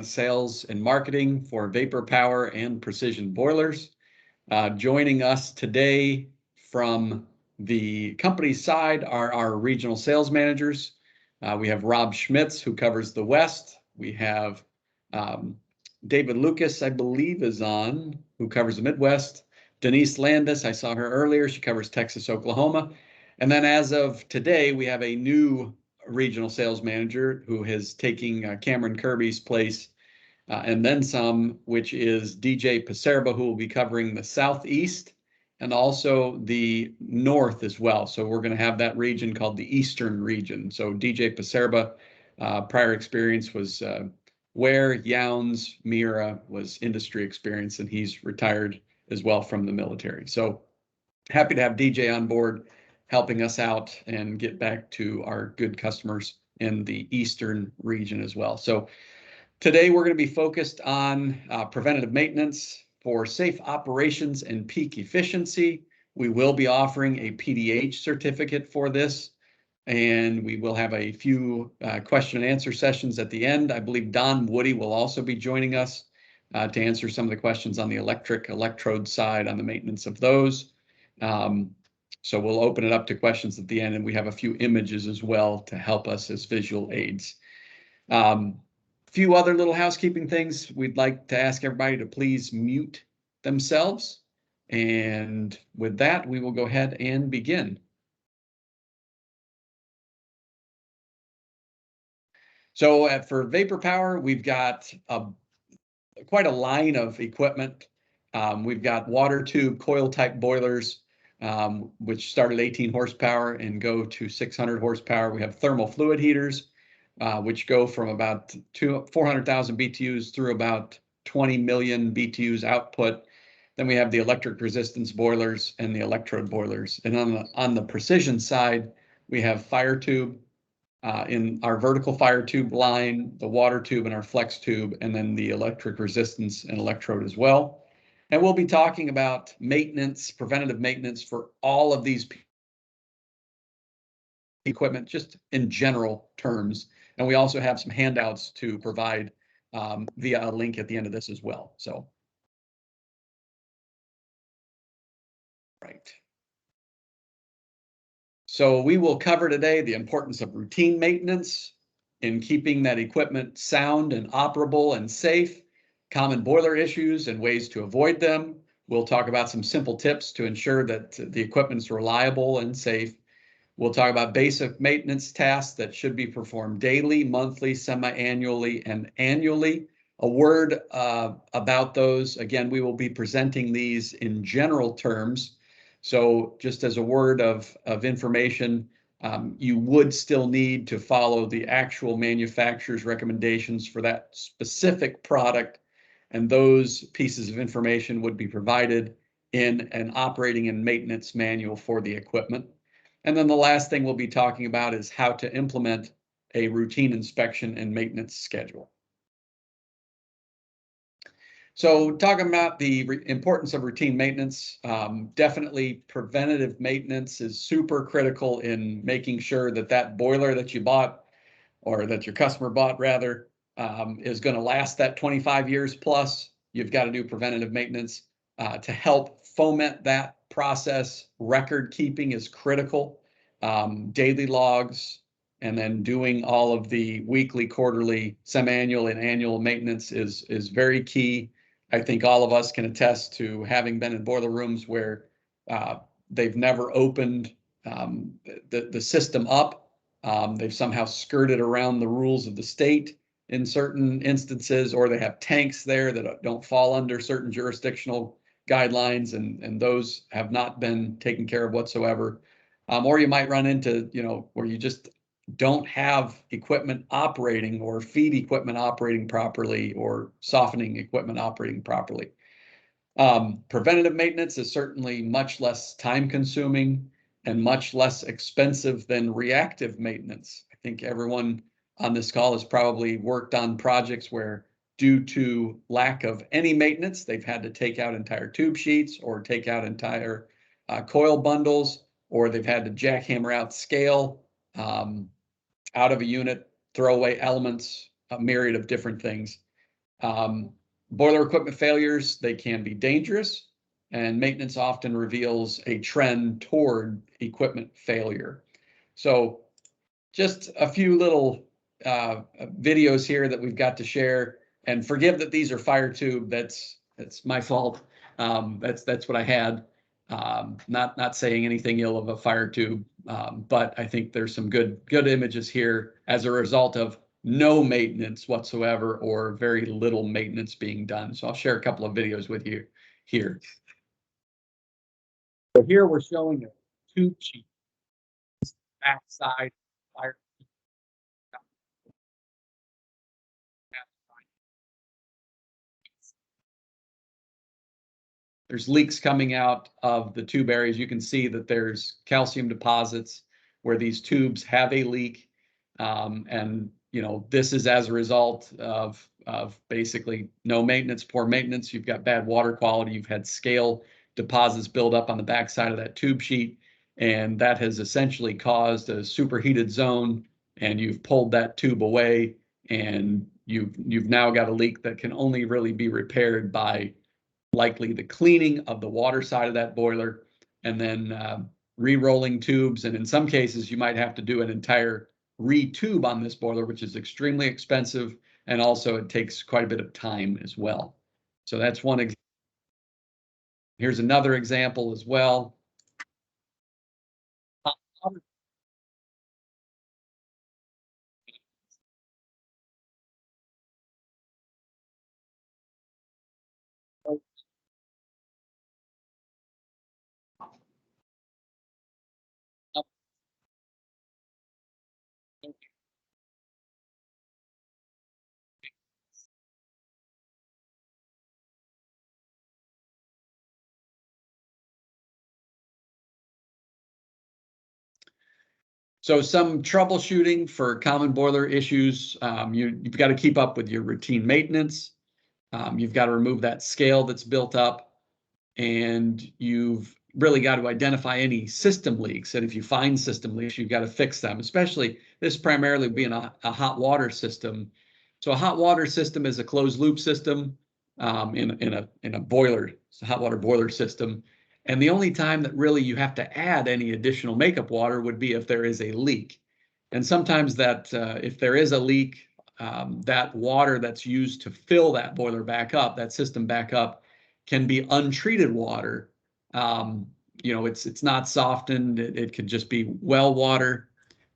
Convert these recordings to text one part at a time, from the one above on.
Sales and marketing for vapor power and precision boilers. Joining us today from the company side are our regional sales managers. We have Rob Schmitz, who covers the West. We have David Lucas, I believe, is on, who covers the Midwest. Denise Landis, I saw her earlier. She covers Texas, Oklahoma. And then as of today, we have a new regional sales manager who is taking Cameron Kirby's place and then some, which is DJ Pacerba, who will be covering the Southeast and also the North as well. So we're going to have that region called the Eastern region. So DJ Pacerba, prior experience was Ware, Younds, Mira was industry experience, and he's retired as well from the military. So happy to have DJ on board, helping us out and get back to our good customers in the Eastern region as well. So today we're going to be focused on preventative maintenance for safe operations and peak efficiency. We will be offering a PDH certificate for this, and we will have a few question and answer sessions at the end. I believe Don Woody will also be joining us to answer some of the questions on the electric electrode side on the maintenance of those. So we'll open it up to questions at the end, and we have a few images as well to help us as visual aids. Few other little housekeeping things. We'd like to ask everybody to please mute themselves. And with that, we will go ahead and begin. So for vapor power, we've got quite a line of equipment. We've got water tube coil type boilers, which start at 18 horsepower and go to 600 horsepower. We have thermal fluid heaters, which go from about 400,000 BTUs through about 20 million BTUs output. Then we have the electric resistance boilers and the electrode boilers. And on the precision side, we have fire tube in our vertical fire tube line, the water tube and our flex tube, and then the electric resistance and electrode as well. And we'll be talking about maintenance, preventative maintenance for all of these equipment, just in general terms. And we also have some handouts to provide via a link at the end of this as well. So, right. So we will cover today the importance of routine maintenance in keeping that equipment sound and operable and safe, common boiler issues and ways to avoid them. We'll talk about some simple tips to ensure that the equipment is reliable and safe. We'll talk about basic maintenance tasks that should be performed daily, monthly, semi-annually, and annually. A word about those. Again, we will be presenting these in general terms. So just as a word of information, you would still need to follow the actual manufacturer's recommendations for that specific product, and those pieces of information would be provided in an operating and maintenance manual for the equipment. And then the last thing we'll be talking about is how to implement a routine inspection and maintenance schedule. So talking about the importance of routine maintenance, definitely preventative maintenance is super critical in making sure that that boiler that you bought, or that your customer bought rather, is going to last that 25 years plus. You've got to do preventative maintenance to help foment that process. Record keeping is critical. Daily logs, and then doing all of the weekly, quarterly, semi-annual, and annual maintenance is very key. I think all of us can attest to having been in boiler rooms where they've never opened the system up. They've somehow skirted around the rules of the state in certain instances, or they have tanks there that don't fall under certain jurisdictional guidelines, and those have not been taken care of whatsoever. Or you might run into, where you just don't have equipment operating, or feed equipment operating properly, or softening equipment operating properly. Preventative maintenance is certainly much less time consuming and much less expensive than reactive maintenance. I think everyone on this call has probably worked on projects where, due to lack of any maintenance, they've had to take out entire tube sheets or take out entire coil bundles, or they've had to jackhammer out scale out of a unit, throw away elements, a myriad of different things. Boiler equipment failures, they can be dangerous, and maintenance often reveals a trend toward equipment failure. So just a few little videos here that we've got to share, and forgive that these are fire tube. That's my fault. That's what I had. Not saying anything ill of a fire tube, but I think there's some good images here as a result of no maintenance whatsoever or very little maintenance being done. So I'll share a couple of videos with you here. So here we're showing a tube sheet, backside fire. There's leaks coming out of the tube areas. You can see that there's calcium deposits where these tubes have a leak. And this is as a result of basically no maintenance, poor maintenance. You've got bad water quality. You've had scale deposits build up on the backside of that tube sheet, and that has essentially caused a superheated zone. And you've pulled that tube away, and you've now got a leak that can only really be repaired by likely the cleaning of the water side of that boiler, and then re-rolling tubes. And in some cases, you might have to do an entire re-tube on this boiler, which is extremely expensive, and also it takes quite a bit of time as well. So that's one example. Here's another example as well. So some troubleshooting for common boiler issues. You've got to keep up with your routine maintenance. You've got to remove that scale that's built up, and you've really got to identify any system leaks. And if you find system leaks, you've got to fix them, especially this primarily being a hot water system. So a hot water system is a closed loop system in a boiler, it's a hot water boiler system. And the only time that really you have to add any additional makeup water would be if there is a leak. And sometimes that if there is a leak, that water that's used to fill that boiler back up, that system back up, can be untreated water. It's not softened. It could just be well water,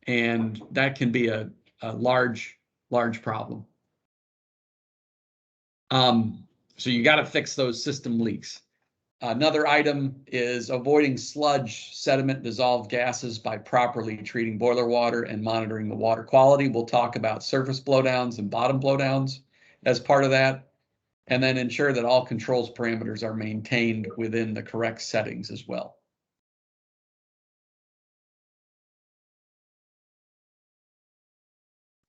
and that can be a large problem. So you got to fix those system leaks. Another item is avoiding sludge, sediment, dissolved gases by properly treating boiler water and monitoring the water quality. We'll talk about surface blowdowns and bottom blowdowns as part of that, and then ensure that all controls parameters are maintained within the correct settings as well.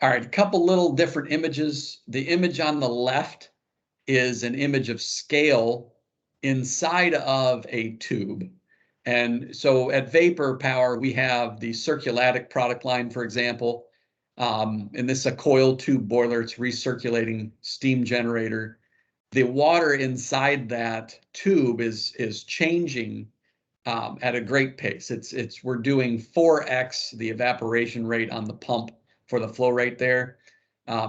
All right, a couple little different images. The image on the left is an image of scale inside of a tube. And so at Vapor Power, we have the Circulatic product line, for example. And this is a coiled tube boiler. It's recirculating steam generator. The water inside that tube is changing at a great pace. We're doing 4x the evaporation rate on the pump for the flow rate there.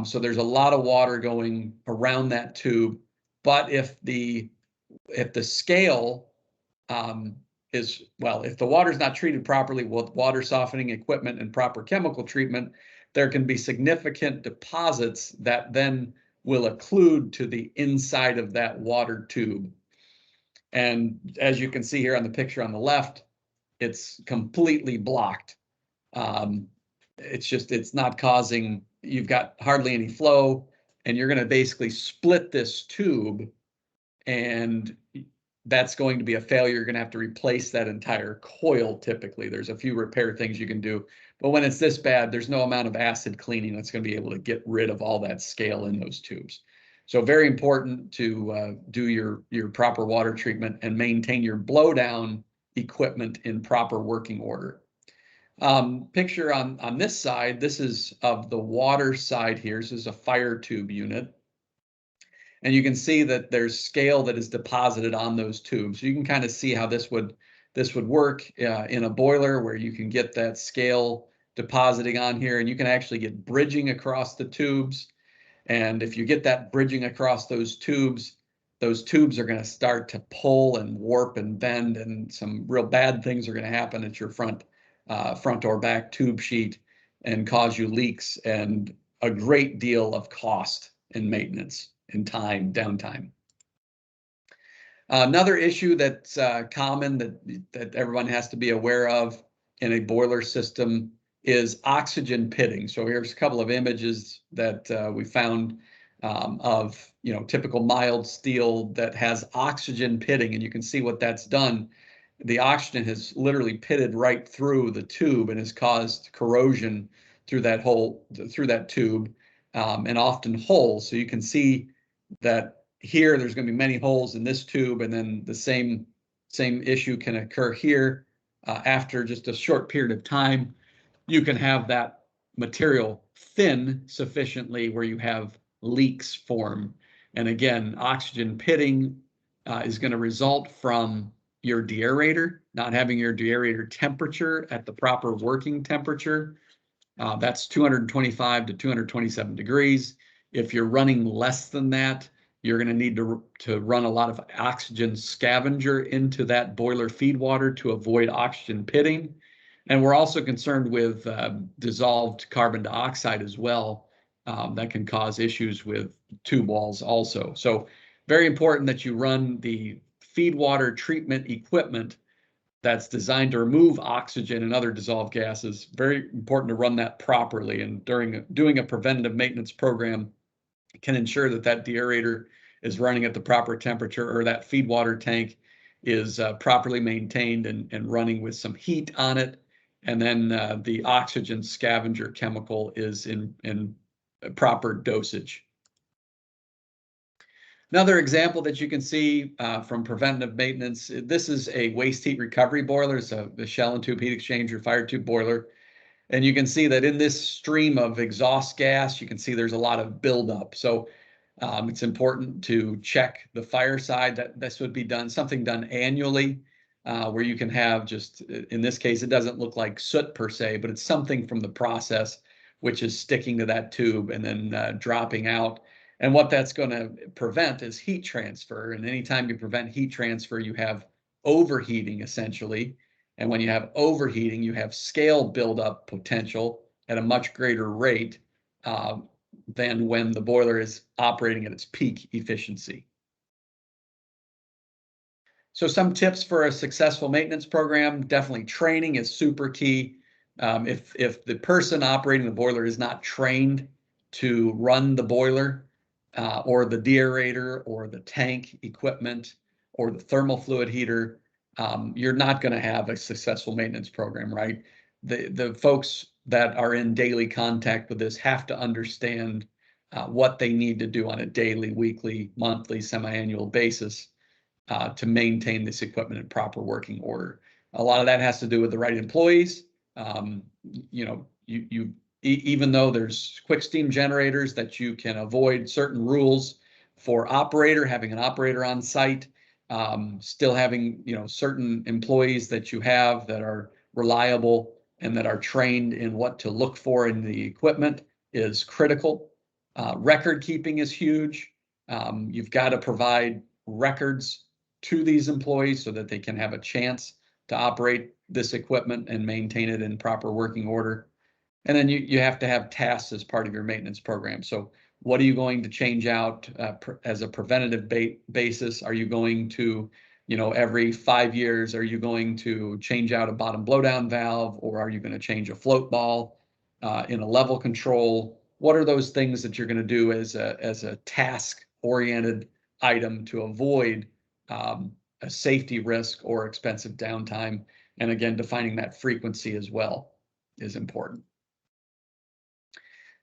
So there's a lot of water going around that tube. But if the scale if the water is not treated properly with water softening equipment and proper chemical treatment, there can be significant deposits that then will occlude to the inside of that water tube. And as you can see here on the picture on the left, it's completely blocked. It's not causing, you've got hardly any flow, and you're going to basically split this tube, and that's going to be a failure. You're going to have to replace that entire coil. Typically, there's a few repair things you can do, but when it's this bad, there's no amount of acid cleaning that's going to be able to get rid of all that scale in those tubes. So very important to do your proper water treatment and maintain your blowdown equipment in proper working order. Picture on this side, this is of the water side here. This is a fire tube unit. And you can see that there's scale that is deposited on those tubes. You can kind of see how this would work in a boiler, where you can get that scale depositing on here, and you can actually get bridging across the tubes. And if you get that bridging across those tubes are going to start to pull and warp and bend, and some real bad things are going to happen at your front or back tube sheet and cause you leaks and a great deal of cost and maintenance and downtime. Another issue that's common that everyone has to be aware of in a boiler system is oxygen pitting. So here's a couple of images that we found of typical mild steel that has oxygen pitting, and you can see what that's done. The oxygen has literally pitted right through the tube and has caused corrosion through that tube, and often holes. So you can see that here there's going to be many holes in this tube, and then the same issue can occur here. After just a short period of time, you can have that material thin sufficiently where you have leaks form. And again, oxygen pitting is going to result from your deaerator not having your deaerator temperature at the proper working temperature. That's 225 to 227 degrees. If you're running less than that, you're going to need to run a lot of oxygen scavenger into that boiler feed water to avoid oxygen pitting. And we're also concerned with dissolved carbon dioxide as well. That can cause issues with tube walls also. So very important that you run the feed water treatment equipment that's designed to remove oxygen and other dissolved gases. Very important to run that properly. And doing a preventative maintenance program can ensure that deaerator is running at the proper temperature, or that feed water tank is properly maintained and running with some heat on it. And then the oxygen scavenger chemical is in proper dosage. Another example that you can see from preventative maintenance, this is a waste heat recovery boiler. It's the shell and tube heat exchanger fire tube boiler. And you can see that in this stream of exhaust gas, you can see there's a lot of buildup. So it's important to check the fire side. That this would be something done annually, where you can have just, in this case, it doesn't look like soot per se, but it's something from the process which is sticking to that tube and then dropping out. And what that's going to prevent is heat transfer. And anytime you prevent heat transfer, you have overheating essentially. And when you have overheating, you have scale buildup potential at a much greater rate than when the boiler is operating at its peak efficiency. So some tips for a successful maintenance program: definitely training is super key. If the person operating the boiler is not trained to run the boiler or the deaerator or the tank equipment or the thermal fluid heater, you're not going to have a successful maintenance program, right? The folks that are in daily contact with this have to understand what they need to do on a daily, weekly, monthly, semi-annual basis to maintain this equipment in proper working order. A lot of that has to do with the right employees. Even though there's quick steam generators that you can avoid certain rules for having an operator on site, still having certain employees that you have that are reliable and that are trained in what to look for in the equipment is critical. Record keeping is huge. You've got to provide records to these employees so that they can have a chance to operate this equipment and maintain it in proper working order. And then you have to have tasks as part of your maintenance program. So what are you going to change out as a preventative basis? Are you going to, every 5 years, are you going to change out a bottom blowdown valve, or are you going to change a float ball in a level control? What are those things that you're going to do as a task-oriented item to avoid a safety risk or expensive downtime? And again, defining that frequency as well is important.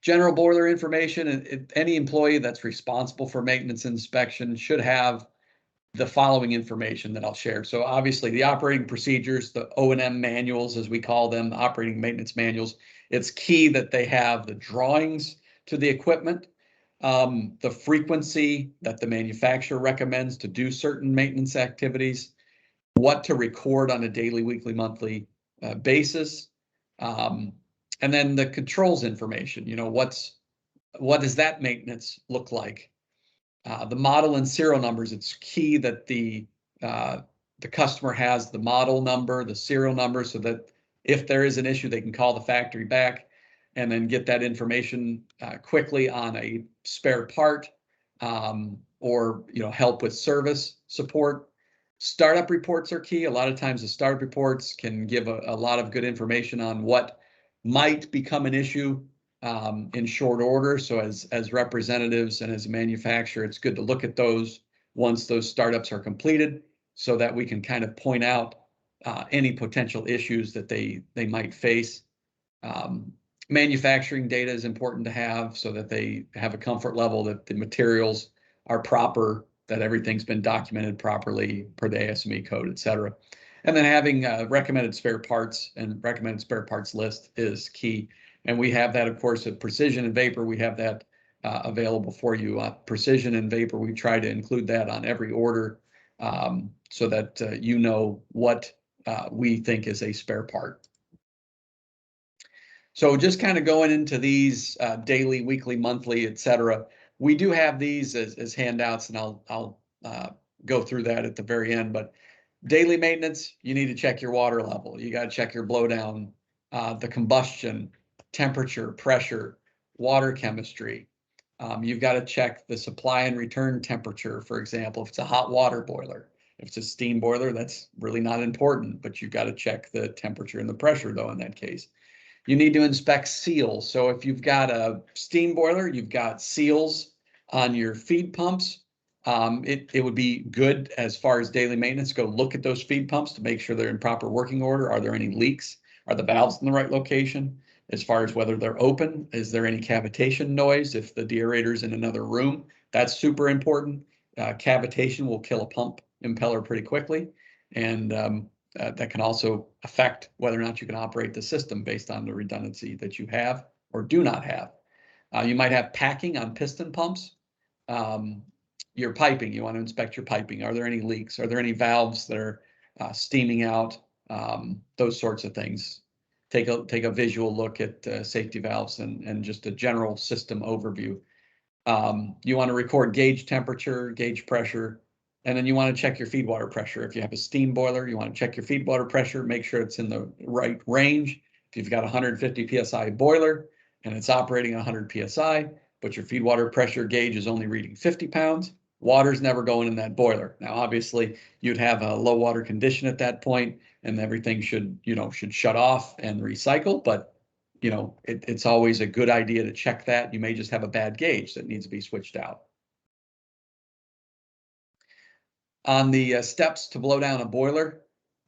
General boiler information: any employee that's responsible for maintenance inspection should have the following information that I'll share. So obviously the operating procedures, the O&M manuals, as we call them, the operating maintenance manuals. It's key that they have the drawings to the equipment. the frequency that the manufacturer recommends to do certain maintenance activities, what to record on a daily, weekly, monthly basis, and then the controls information. What does that maintenance look like? The model and serial numbers. It's key that the customer has the model number, the serial number, so that if there is an issue, they can call the factory back and then get that information quickly on a spare part, or help with service support. Startup reports are key. A lot of times the startup reports can give a lot of good information on what might become an issue in short order. So as representatives and as a manufacturer, it's good to look at those once those startups are completed, so that we can kind of point out any potential issues that they might face. Manufacturing data is important to have, so that they have a comfort level that the materials are proper, that everything's been documented properly per the ASME code, et cetera. And then having recommended spare parts and recommended spare parts list is key. And we have that, of course, at Precision and Vapor. We have that available for you. Precision and Vapor, we try to include that on every order, so that you know what we think is a spare part. So just kind of going into these daily, weekly, monthly, et cetera. We do have these as handouts, and I'll go through that at the very end. But daily maintenance, you need to check your water level. You got to check your blowdown, the combustion, temperature, pressure, water chemistry. You've got to check the supply and return temperature, for example, if it's a hot water boiler. If it's a steam boiler, that's really not important, but you've got to check the temperature and the pressure, though, in that case. You need to inspect seals. So if you've got a steam boiler, you've got seals on your feed pumps. It would be good, as far as daily maintenance, go look at those feed pumps to make sure they're in proper working order. Are there any leaks? Are the valves in the right location? As far as whether they're open, is there any cavitation noise? If the deaerator's in another room, that's super important. Cavitation will kill a pump impeller pretty quickly. And that can also affect whether or not you can operate the system based on the redundancy that you have or do not have. You might have packing on piston pumps. Your piping, you want to inspect your piping. Are there any leaks? Are there any valves that are steaming out? Those sorts of things. Take a visual look at safety valves and just a general system overview. You want to record gauge temperature, gauge pressure, and then you want to check your feed water pressure. If you have a steam boiler, you want to check your feed water pressure, make sure it's in the right range. If you've got a 150 PSI boiler and it's operating at 100 PSI, but your feed water pressure gauge is only reading 50 pounds, water's never going in that boiler. Now, obviously, you'd have a low water condition at that point, and everything should shut off and recycle, but it's always a good idea to check that. You may just have a bad gauge that needs to be switched out. On the steps to blow down a boiler,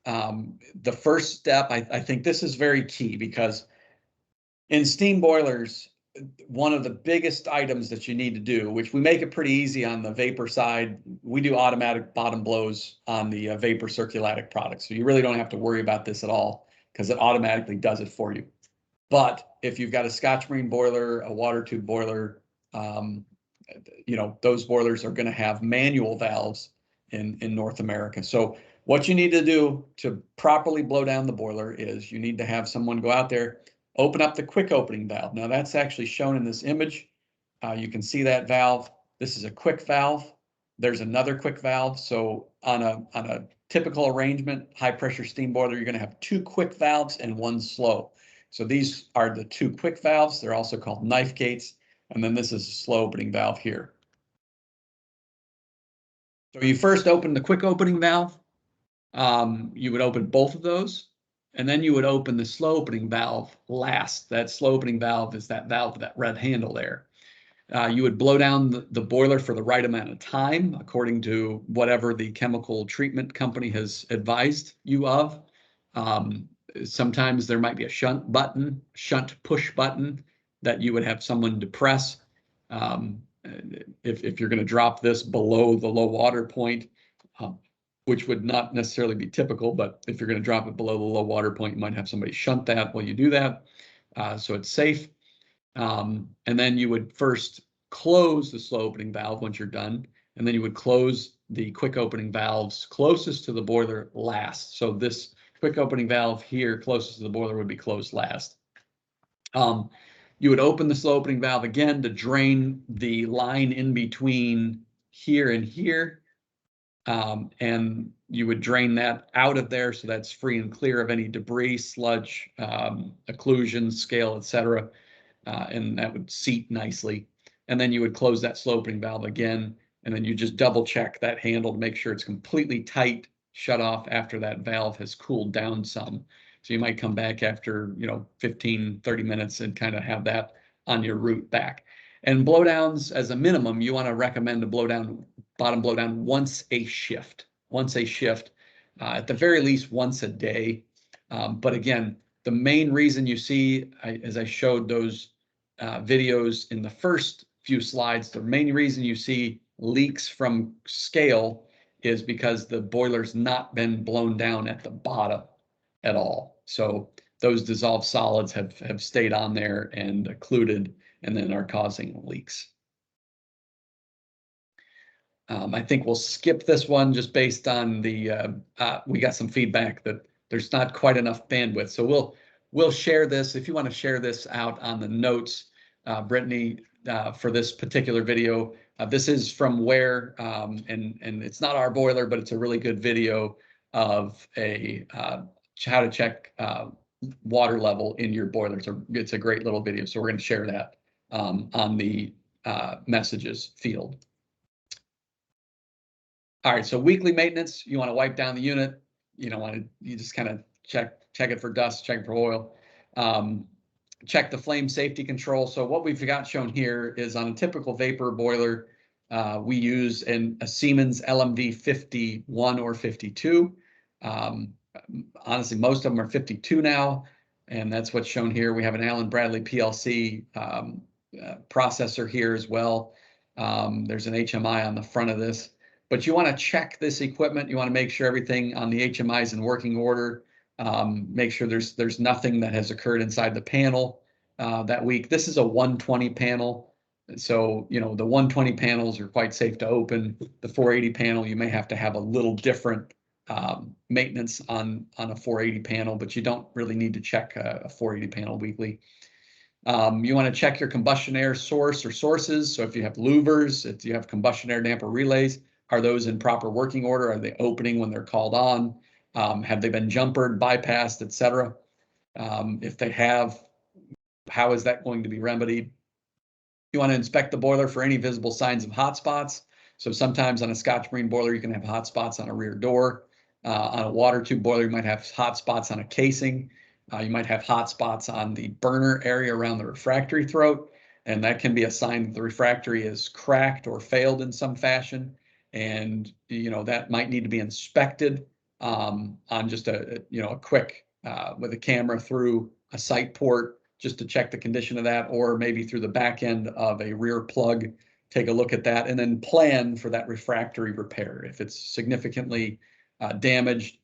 the first step, I think this is very key, because in steam boilers, one of the biggest items that you need to do, which we make it pretty easy on the vapor side, we do automatic bottom blows on the vapor circulatic products. So you really don't have to worry about this at all, because it automatically does it for you. But if you've got a Scotch Marine boiler, a water tube boiler, those boilers are going to have manual valves in North America. So what you need to do to properly blow down the boiler is you need to have someone go out there, open up the quick opening valve. Now that's actually shown in this image. You can see that valve. This is a quick valve. There's another quick valve. So on a typical arrangement, high pressure steam boiler, you're going to have two quick valves and one slow. So these are the two quick valves. They're also called knife gates. And then this is a slow opening valve here. So you first open the quick opening valve. You would open both of those, and then you would open the slow opening valve last. That slow opening valve is that valve with that red handle there. You would blow down the boiler for the right amount of time, according to whatever the chemical treatment company has advised you of. Sometimes there might be a shunt push button that you would have someone depress. If you're going to drop this below the low water point, which would not necessarily be typical, but if you're going to drop it below the low water point, you might have somebody shunt that while you do that, so it's safe. And then you would first close the slow opening valve once you're done, and then you would close the quick opening valves closest to the boiler last. So this quick opening valve here closest to the boiler would be closed last. You would open the slow opening valve again to drain the line in between here and here. And you would drain that out of there so that's free and clear of any debris, sludge, occlusions, scale, etc. And that would seat nicely. And then you would close that slow opening valve again, and then you just double check that handle to make sure it's completely tight, shut off after that valve has cooled down some. So you might come back after, 15, 30 minutes and kind of have that on your route back. And blowdowns, as a minimum, you want to recommend a blowdown, bottom blowdown once a shift. At the very least once a day. But again, the main reason you see, as I showed those videos in the first few slides, the main reason you see leaks from scale is because the boiler's not been blown down at the bottom at all. So those dissolved solids have stayed on there and occluded and then are causing leaks. I think we'll skip this one just based on the, we got some feedback that there's not quite enough bandwidth. So we'll share this. If you want to share this out on the notes, Brittany, for this particular video, this is from Ware, and it's not our boiler, but it's a really good video of how to check water level in your boiler. So it's a great little video. So we're going to share that on the messages field. All right, so weekly maintenance, you want to wipe down the unit. You just kind of check it for dust, check it for oil. Check the flame safety control. So what we've got shown here is on a typical vapor boiler, we use a Siemens LMV 51 or 52. Honestly, most of them are 52 now, and that's what's shown here. We have an Allen Bradley PLC processor here as well. There's an HMI on the front of this. But you want to check this equipment. You want to make sure everything on the HMI is in working order. Make sure there's nothing that has occurred inside the panel that week. This is a 120 panel. So, the 120 panels are quite safe to open. The 480 panel, you may have to have a little different maintenance on a 480 panel, but you don't really need to check a 480 panel weekly. You want to check your combustion air source or sources. So if you have louvers, if you have combustion air damper relays, are those in proper working order? Are they opening when they're called on? Have they been jumpered, bypassed, etc.? If they have, how is that going to be remedied? You want to inspect the boiler for any visible signs of hot spots. So sometimes on a Scotch Marine boiler, you can have hot spots on a rear door. On a water tube boiler, you might have hot spots on a casing. You might have hot spots on the burner area around the refractory throat, and that can be a sign that the refractory is cracked or failed in some fashion. And that might need to be inspected on just a quick with a camera through a sight port just to check the condition of that, or maybe through the back end of a rear plug, take a look at that, and then plan for that refractory repair. If it's significantly damaged,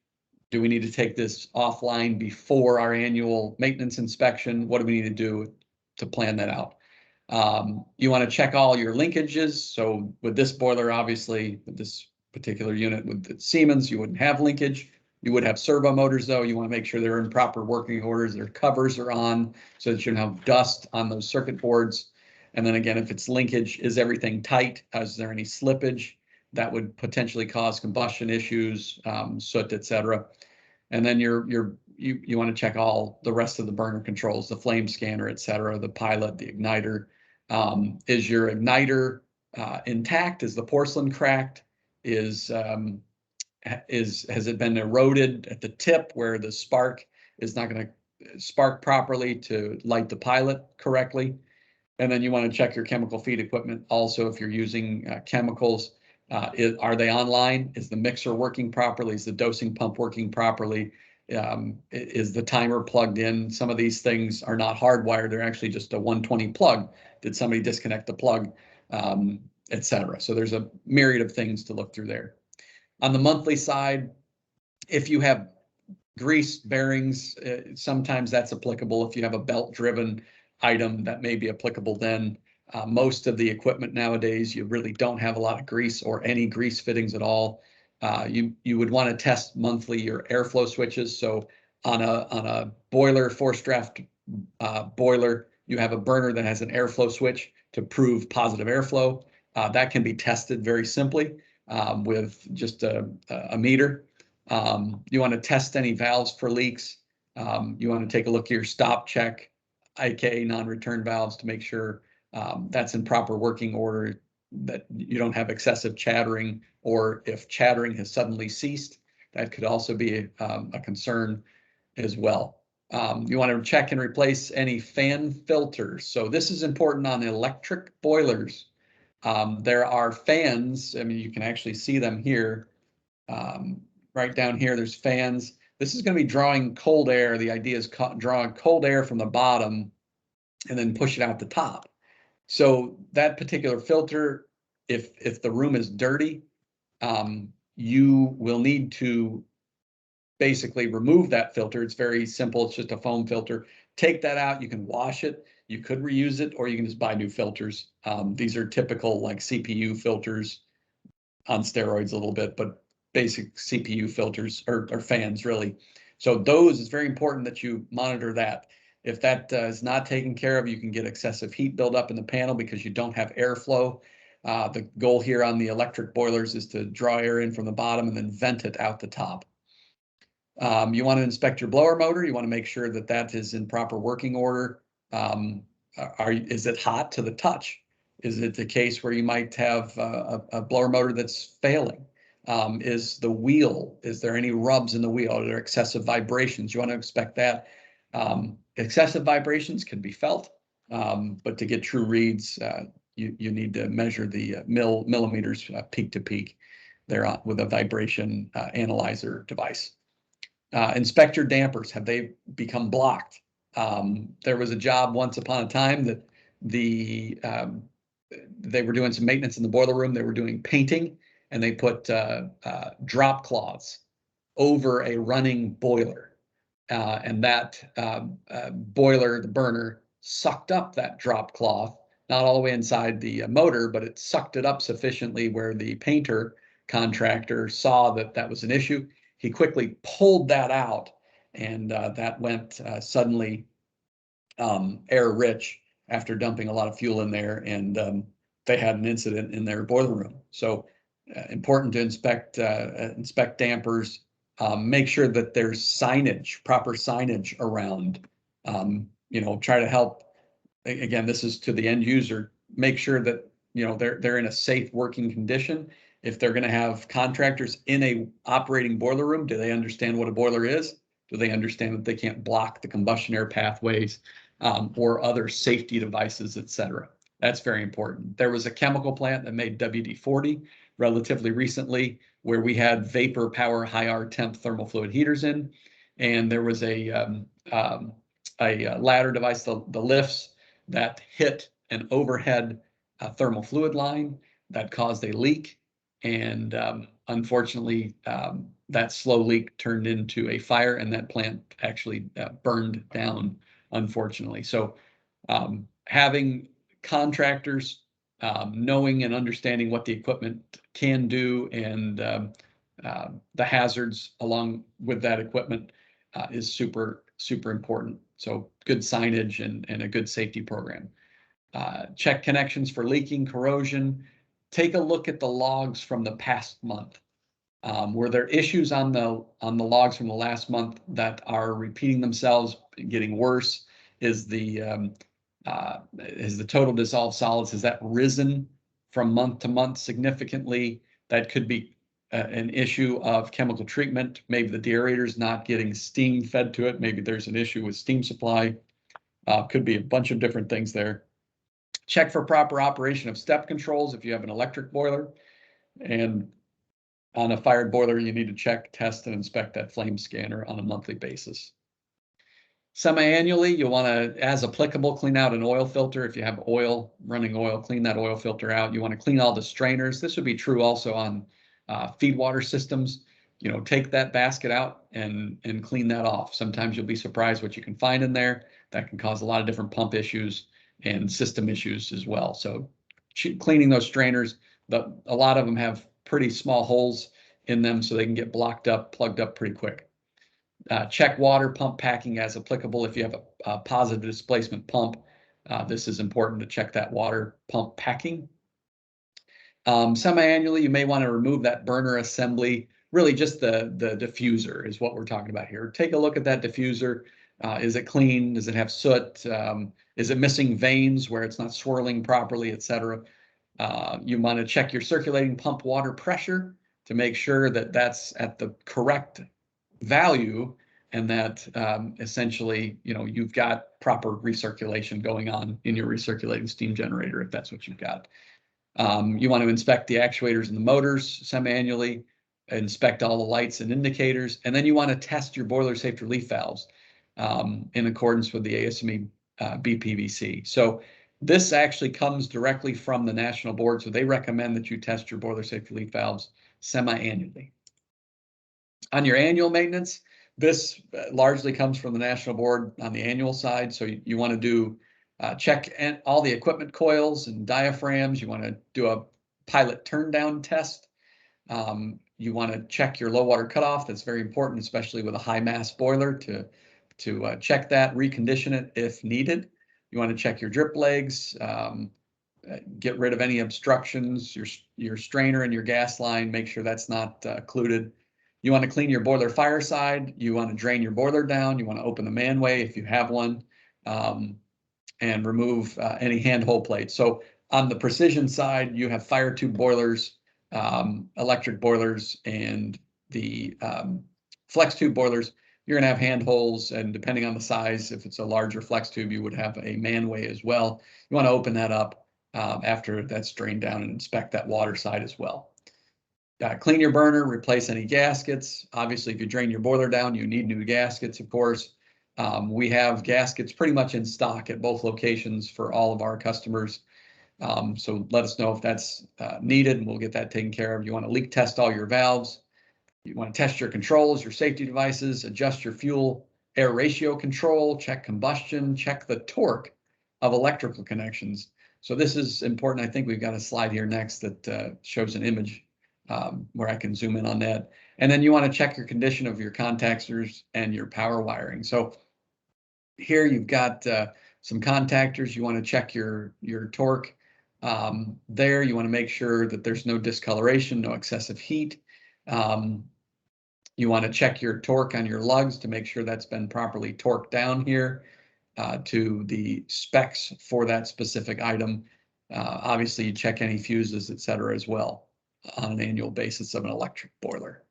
do we need to take this offline before our annual maintenance inspection? What do we need to do to plan that out? You want to check all your linkages. So with this boiler, obviously, with this particular unit with the Siemens, you wouldn't have linkage. You would have servo motors, though. You want to make sure they're in proper working orders. Their covers are on so that you don't have dust on those circuit boards. And then again, if it's linkage, is everything tight? Is there any slippage that would potentially cause combustion issues, soot, etc.? And then you want to check all the rest of the burner controls, the flame scanner, etc., the pilot, the igniter. Is your igniter intact? Is the porcelain cracked? Has it been eroded at the tip where the spark is not going to spark properly to light the pilot correctly? And then you want to check your chemical feed equipment also if you're using chemicals. Are they online? Is the mixer working properly? Is the dosing pump working properly? Is the timer plugged in? Some of these things are not hardwired. They're actually just a 120 plug. Did somebody disconnect the plug, etc.? So there's a myriad of things to look through there. On the monthly side, if you have grease bearings, sometimes that's applicable. If you have a belt-driven item, that may be applicable then. Most of the equipment nowadays, you really don't have a lot of grease or any grease fittings at all. You would want to test monthly your airflow switches. So on a boiler, forced draft boiler, you have a burner that has an airflow switch to prove positive airflow. That can be tested very simply with just a meter. You want to test any valves for leaks. You want to take a look at your stop check, IK, non-return valves, to make sure that's in proper working order, that you don't have excessive chattering, or if chattering has suddenly ceased, that could also be a concern as well. You want to check and replace any fan filters. So this is important on electric boilers. There are fans, I mean, you can actually see them here. Right down here, there's fans. This is going to be drawing cold air. The idea is drawing cold air from the bottom and then push it out the top. So that particular filter, if the room is dirty, you will need to basically remove that filter. It's very simple. It's just a foam filter. Take that out. You can wash it. You could reuse it, or you can just buy new filters. These are typical like CPU filters on steroids a little bit, but basic CPU filters or fans really. So those, it's very important that you monitor that. If that is not taken care of, you can get excessive heat buildup in the panel because you don't have airflow. The goal here on the electric boilers is to draw air in from the bottom and then vent it out the top. You want to inspect your blower motor. You want to make sure that that is in proper working order. Is it hot to the touch? Is it the case where you might have a blower motor that's failing? Is the wheel, is there any rubs in the wheel? Are there excessive vibrations? You want to inspect that. Excessive vibrations can be felt, but to get true reads, you need to measure the millimeters peak to peak there with a vibration analyzer device. Inspect your dampers. Have they become blocked? There was a job once upon a time that they were doing some maintenance in the boiler room. They were doing painting, and they put drop cloths over a running boiler. And that boiler, the burner, sucked up that drop cloth, not all the way inside the motor, but it sucked it up sufficiently where the painter contractor saw that that was an issue. He quickly pulled that out, and that went suddenly air rich after dumping a lot of fuel in there, and they had an incident in their boiler room. So important to inspect dampers. Make sure that there's signage, proper signage around. Try to help. Again, this is to the end user. Make sure that they're in a safe working condition. If they're going to have contractors in a operating boiler room, do they understand what a boiler is? Do they understand that they can't block the combustion air pathways or other safety devices, et cetera? That's very important. There was a chemical plant that made WD-40 relatively recently where we had vapor power high R temp thermal fluid heaters in, and there was a ladder device, the lifts, that hit an overhead thermal fluid line that caused a leak. And unfortunately, that slow leak turned into a fire, and that plant actually burned down, unfortunately. So having contractors knowing and understanding what the equipment can do and the hazards along with that equipment is super, super important. So good signage and a good safety program. Check connections for leaking, corrosion. Take a look at the logs from the past month. Were there issues on the logs from the last month that are repeating themselves, getting worse? Is the total dissolved solids, has that risen from month to month significantly? That could be an issue of chemical treatment. Maybe the deaerator is not getting steam fed to it. Maybe there's an issue with steam supply. Could be a bunch of different things there. Check for proper operation of step controls if you have an electric boiler. And on a fired boiler, you need to check, test, and inspect that flame scanner on a monthly basis. Semi-annually, you'll want to, as applicable, clean out an oil filter. If you have oil, running oil, clean that oil filter out. You want to clean all the strainers. This would be true also on feed water systems. Take that basket out and clean that off. Sometimes you'll be surprised what you can find in there. That can cause a lot of different pump issues and system issues as well. So cleaning those strainers, a lot of them have pretty small holes in them, so they can get blocked up, plugged up pretty quick. Check water pump packing as applicable. If you have a positive displacement pump, this is important to check that water pump packing. Semi-annually, you may want to remove that burner assembly. Really just the diffuser is what we're talking about here. Take a look at that diffuser. Is it clean? Does it have soot? Is it missing veins where it's not swirling properly, etc.? You want to check your circulating pump water pressure to make sure that that's at the correct value and that essentially, you've got proper recirculation going on in your recirculating steam generator if that's what you've got. You want to inspect the actuators and the motors semi-annually, inspect all the lights and indicators, and then you want to test your boiler safe relief valves in accordance with the ASME BPVC. So this actually comes directly from the national board, so they recommend that you test your boiler safe relief valves semi-annually. On your annual maintenance, this largely comes from the national board on the annual side, so you want to do check all the equipment coils and diaphragms. You want to do a pilot turn down test. You want to check your low water cutoff. That's very important, especially with a high mass boiler to check that, recondition it if needed. You want to check your drip legs, get rid of any obstructions, your strainer and your gas line, make sure that's not occluded. You want to clean your boiler fire side. You want to drain your boiler down. You want to open the manway if you have one. And remove any handhold plates. So on the precision side, you have fire tube boilers, electric boilers, and the flex tube boilers. You're going to have handholds, and depending on the size, if it's a larger flex tube, you would have a manway as well. You want to open that up after that's drained down and inspect that water side as well. Clean your burner, replace any gaskets. Obviously, if you drain your boiler down, you need new gaskets, of course. We have gaskets pretty much in stock at both locations for all of our customers. So let us know if that's needed and we'll get that taken care of. You want to leak test all your valves. You want to test your controls, your safety devices, adjust your fuel air ratio control, check combustion, check the torque of electrical connections. So this is important. I think we've got a slide here next that shows an image where I can zoom in on that. And then you want to check your condition of your contactors and your power wiring. So here you've got some contactors. You want to check your torque. There you want to make sure that there's no discoloration, no excessive heat. You want to check your torque on your lugs to make sure that's been properly torqued down here to the specs for that specific item. Obviously, you check any fuses, et cetera, as well on an annual basis of an electric boiler.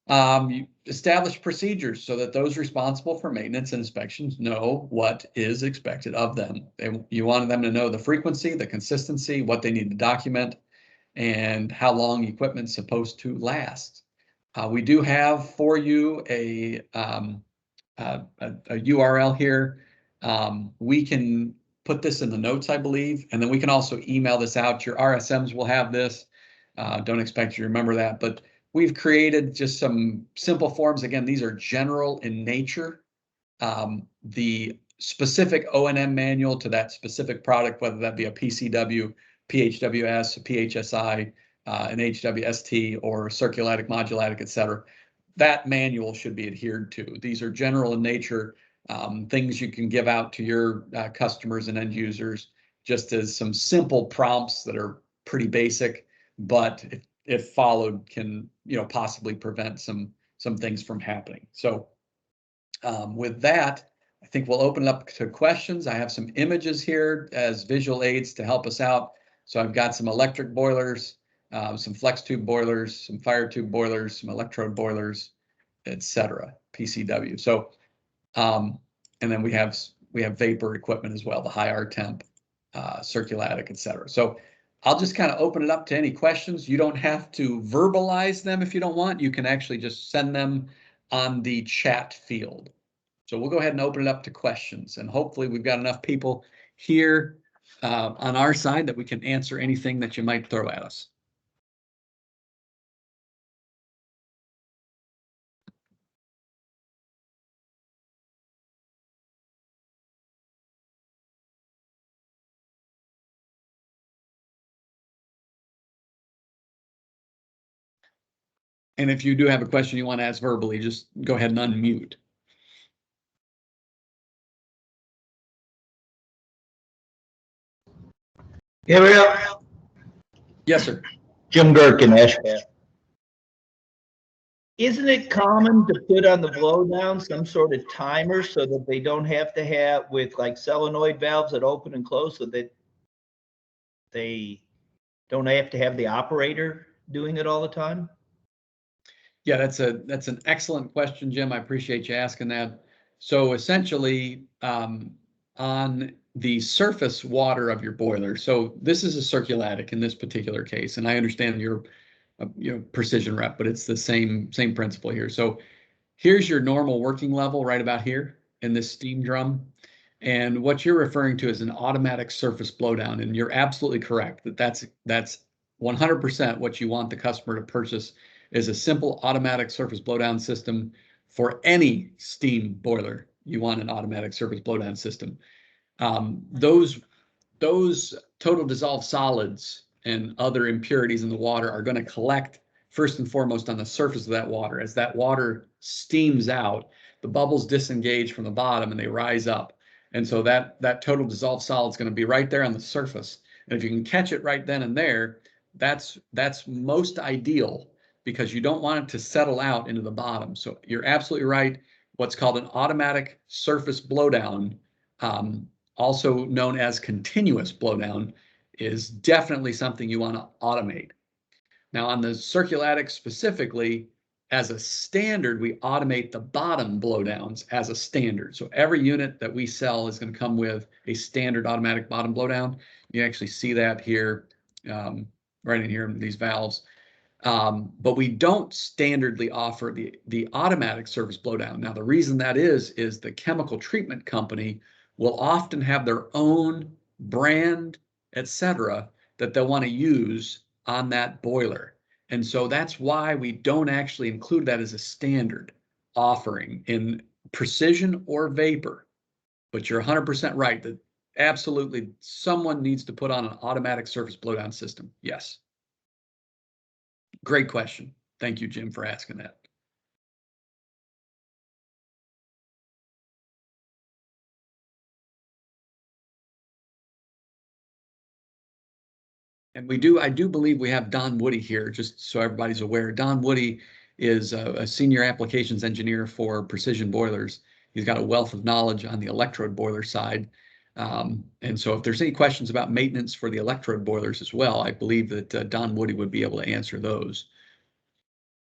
You establish procedures so that those responsible for maintenance and inspections know what is expected of them. You want them to know the frequency, the consistency, what they need to document, and how long equipment's supposed to last. We do have for you a URL here. We can put this in the notes, I believe, and then we can also email this out. Your RSMs will have this. Don't expect you to remember that, but we've created just some simple forms. Again, these are general in nature. The specific O&M manual to that specific product, whether that be a PCW, PHWS, a PHSI, an HWST, or circulatic, modulatic, et cetera, that manual should be adhered to. These are general in nature, things you can give out to your customers and end users, just as some simple prompts that are pretty basic, but if followed can possibly prevent some things from happening. So with that, I think we'll open it up to questions. I have some images here as visual aids to help us out. So I've got some electric boilers, some flex tube boilers, some fire tube boilers, some electrode boilers, etc. PCW. So and then we have vapor equipment as well, the high R temp, circulatic, etc. So I'll just kind of open it up to any questions. You don't have to verbalize them if you don't want. You can actually just send them on the chat field. So we'll go ahead and open it up to questions, and hopefully we've got enough people here on our side that we can answer anything that you might throw at us. And if you do have a question you want to ask verbally, just go ahead and unmute. Gabriel? Yes, sir. Jim Gherkin, Ashcraft. Isn't it common to put on the blowdown some sort of timer so that they don't have to have with like solenoid valves that open and close so that they don't have to have the operator doing it all the time? Yeah, that's an excellent question, Jim. I appreciate you asking that. So essentially, on the surface water of your boiler, so this is a circulatic in this particular case, and I understand you're precision rep, but it's the same principle here. So here's your normal working level right about here in this steam drum. And what you're referring to is an automatic surface blowdown. And you're absolutely correct that that's 100% what you want the customer to purchase is a simple automatic surface blowdown system for any steam boiler. You want an automatic surface blowdown system. Those total dissolved solids and other impurities in the water are going to collect first and foremost on the surface of that water. As that water steams out, the bubbles disengage from the bottom and they rise up. And so that total dissolved solid is going to be right there on the surface. And if you can catch it right then and there, that's most ideal because you don't want it to settle out into the bottom. So you're absolutely right. What's called an automatic surface blowdown, also known as continuous blowdown, is definitely something you want to automate. Now on the circulatic specifically, as a standard, we automate the bottom blowdowns as a standard. So every unit that we sell is going to come with a standard automatic bottom blowdown. You actually see that here, right in here in these valves. But we don't standardly offer the automatic surface blowdown. Now, the reason that is the chemical treatment company will often have their own brand, etc., that they'll want to use on that boiler. And so that's why we don't actually include that as a standard offering in precision or vapor. But you're 100% right that absolutely someone needs to put on an automatic surface blowdown system. Yes. Great question. Thank you, Jim, for asking that. And I do believe we have Don Woody here, just so everybody's aware. Don Woody is a senior applications engineer for precision boilers. He's got a wealth of knowledge on the electrode boiler side. And so if there's any questions about maintenance for the electrode boilers as well, I believe that Don Woody would be able to answer those.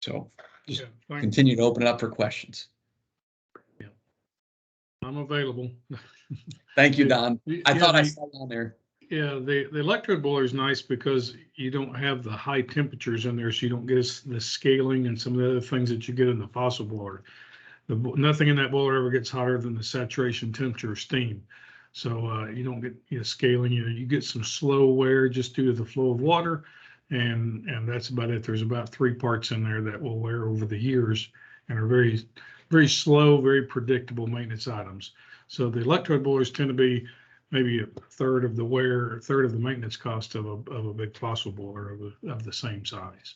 So just continue to open it up for questions. Yeah, I'm available. Thank you, Don. I thought I saw on there. Yeah, the electrode boiler is nice because you don't have the high temperatures in there, so you don't get the scaling and some of the other things that you get in the fossil boiler. Nothing in that boiler ever gets hotter than the saturation temperature of steam. So you don't get scaling. You get some slow wear just due to the flow of water, and that's about it. There's about 3 parts in there that will wear over the years and are very, very slow, very predictable maintenance items. So the electrode boilers tend to be maybe a third of the wear, a third of the maintenance cost of a big fossil boiler of the same size.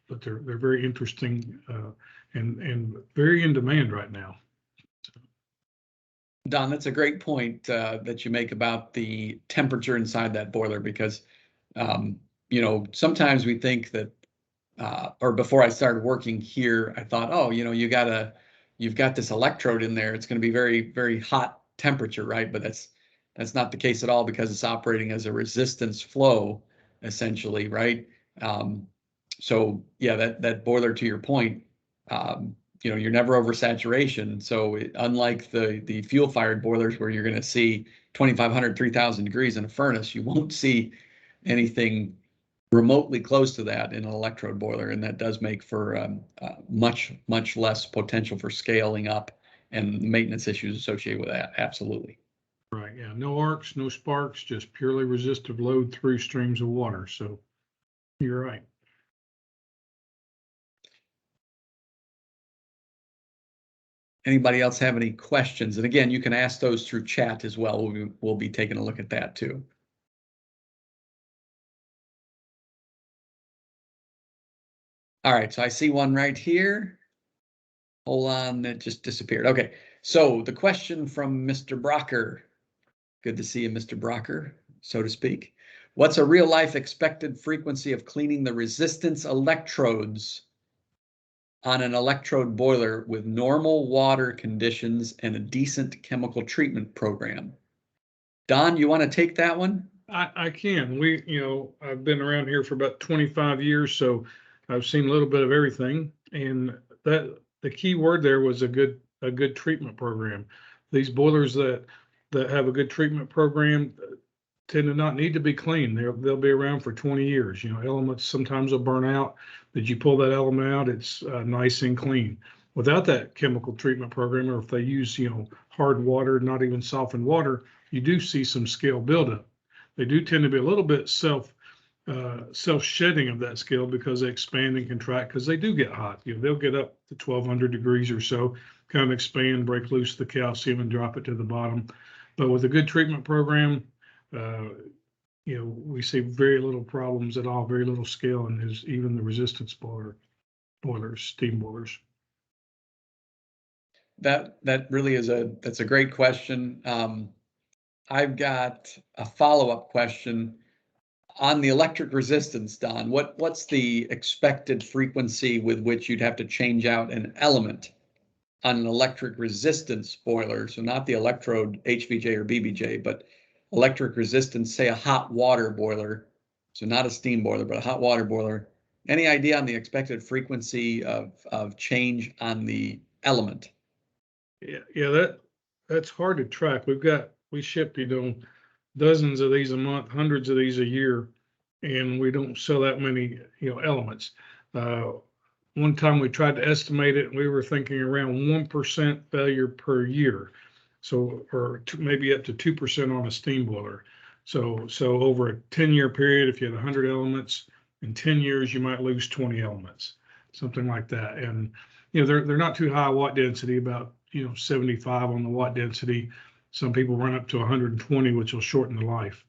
But they're very interesting and very in demand right now. Don, that's a great point that you make about the temperature inside that boiler because, sometimes we think that, or before I started working here, I thought, oh, you've got this electrode in there. It's going to be very, very hot temperature, right? But that's not the case at all because it's operating as a resistance flow, essentially, right? So yeah, that boiler, to your point, you're never over saturation. So unlike the fuel fired boilers where you're going to see 2,500, 3,000 degrees in a furnace, you won't see anything remotely close to that in an electrode boiler. And that does make for much, much less potential for scaling up and maintenance issues associated with that. Absolutely. Right. Yeah. No arcs, no sparks, just purely resistive load through streams of water. So you're right. Anybody else have any questions? And again, you can ask those through chat as well. We'll be taking a look at that too. All right, so I see one right here. Hold on, it just disappeared. Okay, so the question from Mr. Brocker. Good to see you, Mr. Brocker, so to speak. What's a real life expected frequency of cleaning the resistance electrodes on an electrode boiler with normal water conditions and a decent chemical treatment program? Don, you want to take that one? I can. I've been around here for about 25 years, so I've seen a little bit of everything. And that the key word there was a good treatment program. These boilers that have a good treatment program tend to not need to be cleaned. They'll be around for 20 years. Elements sometimes will burn out. Did you pull that element out? It's nice and clean. Without that chemical treatment program, or if they use hard water, not even softened water, you do see some scale buildup. They do tend to be a little bit self-shedding of that scale because they expand and contract because they do get hot. They'll get up to 1200 degrees or so, kind of expand, break loose the calcium and drop it to the bottom. But with a good treatment program, we see very little problems at all, very little scale, and even the resistance boilers, steam boilers. That really is that's a great question. I've got a follow-up question on the electric resistance, Don. What's the expected frequency with which you'd have to change out an element on an electric resistance boiler? So not the electrode HVJ or BBJ, but electric resistance, say a hot water boiler. So not a steam boiler, but a hot water boiler. Any idea on the expected frequency of change on the element? Yeah, that's hard to track. We ship, dozens of these a month, hundreds of these a year, and we don't sell that many, elements. One time we tried to estimate it, and we were thinking around 1% failure per year. So, or maybe up to 2% on a steam boiler. So over a 10-year period, if you had 100 elements, in 10 years, you might lose 20 elements, something like that. And, they're not too high watt density, about, 75 on the watt density. Some people run up to 120, which will shorten the life.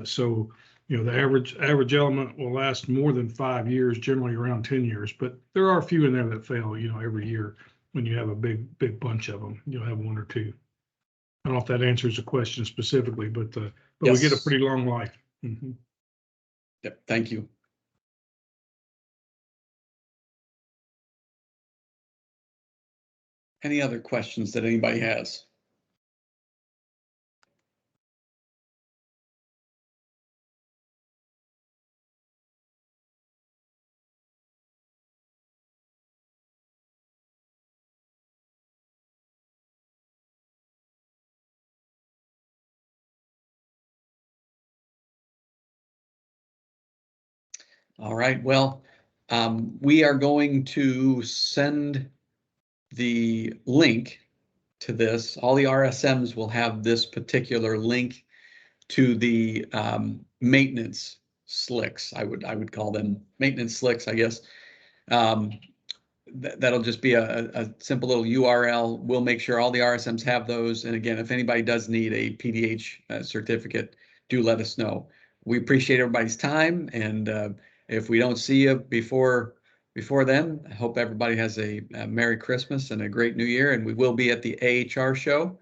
So the average element will last more than 5 years, generally around 10 years. But there are a few in there that fail, every year. When you have a big bunch of them, you'll have one or two. I don't know if that answers the question specifically, but yes. We get a pretty long life. Mm-hmm. Yep. Thank you. Any other questions that anybody has? All right, well, we are going to send the link to this. All the RSMs will have this particular link to the maintenance slicks. I would call them maintenance slicks, I guess. That'll just be a simple little URL. We'll make sure all the RSMs have those. And again, if anybody does need a PDH certificate, do let us know. We appreciate everybody's time, and if we don't see you before then, I hope everybody has a Merry Christmas and a great New Year. And we will be at the AHR show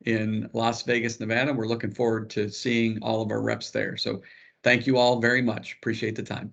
in Las Vegas, Nevada. We're looking forward to seeing all of our reps there. So thank you all very much. Appreciate the time.